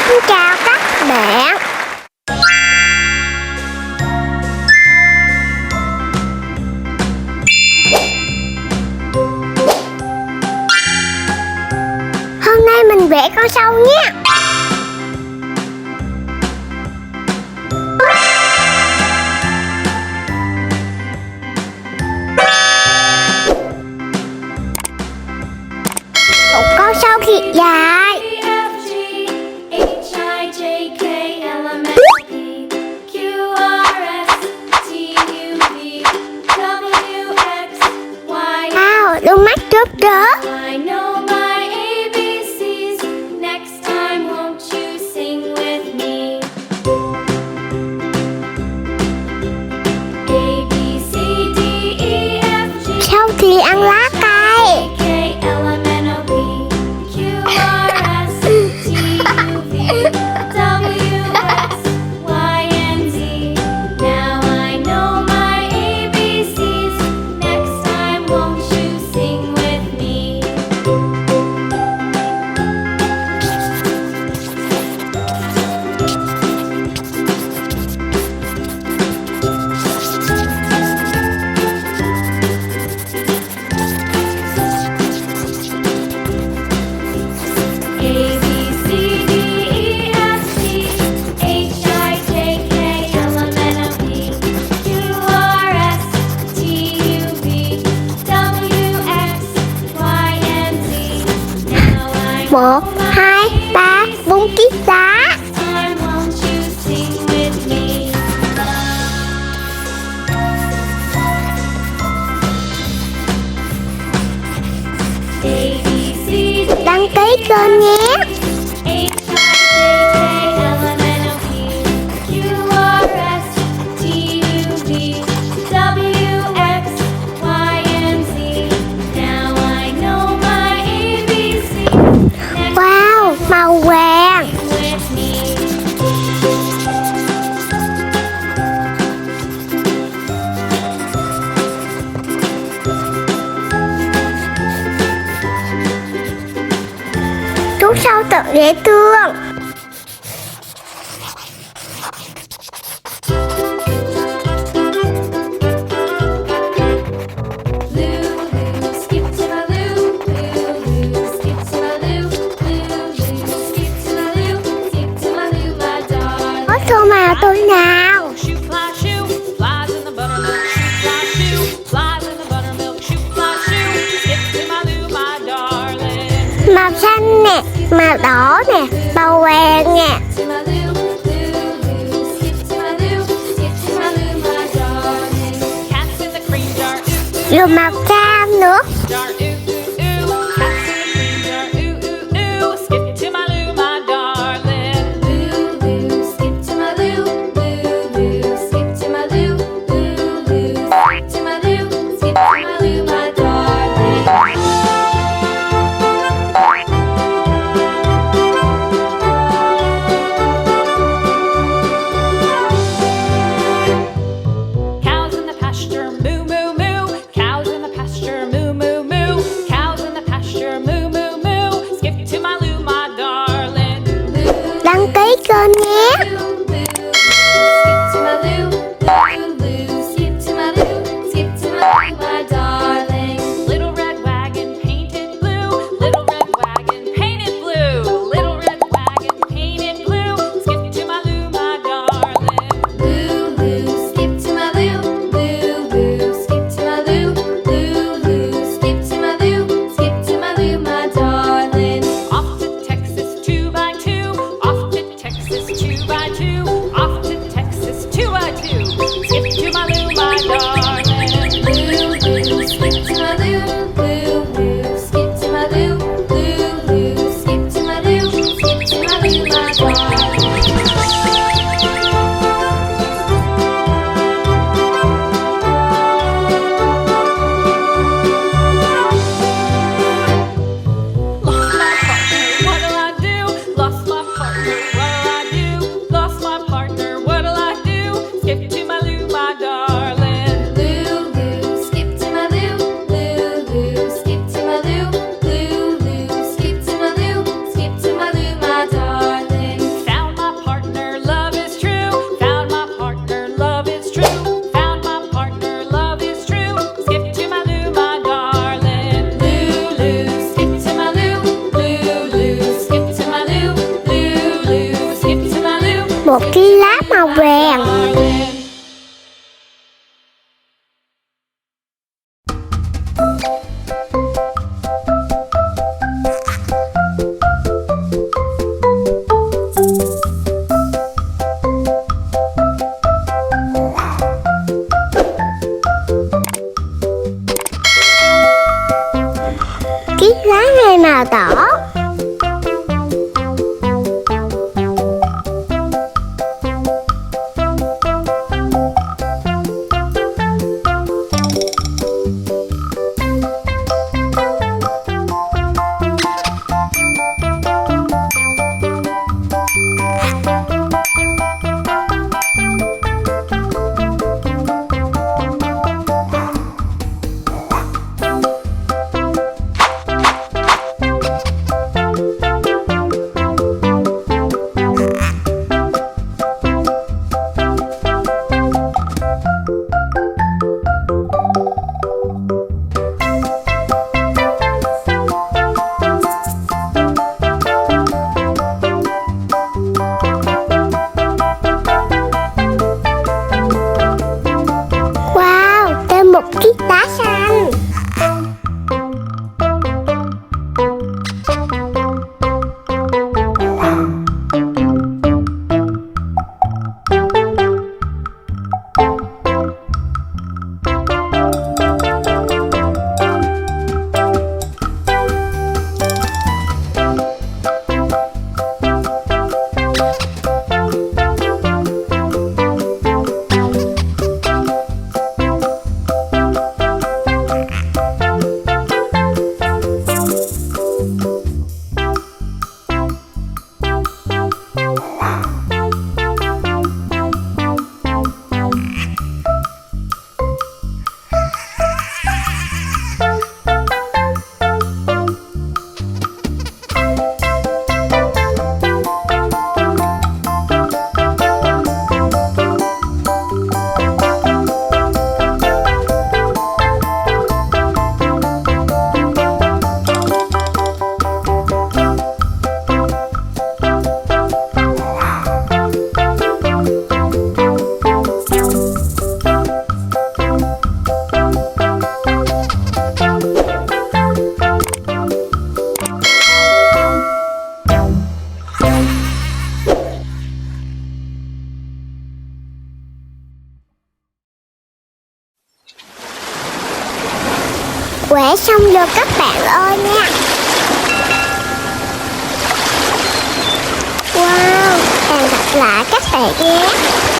Xin chào các bạn. Hôm nay mình vẽ con sâu nhé. Một con sâu thiệt dài. Wow, đôi mắt chớp chớp. Sâu thì ăn lá cây. Một, hai, ba, 4 chiếc lá. Đăng ký kênh nhé. Wow, màu vàng. Chú sâu thật dễ thương. Thôi mà tôi nào. Màu xanh nè, màu đỏ nè, màu vàng nè. Rồi màu cam nữa. Đăng ký kênh nhé. Texas một chiếc lá màu vàng. Chiếc lá này màu đỏ. Một chiếc lá xanh. Vẽ xong rồi các bạn ơi nha. Wow, càng thật lạ các bạn nhé.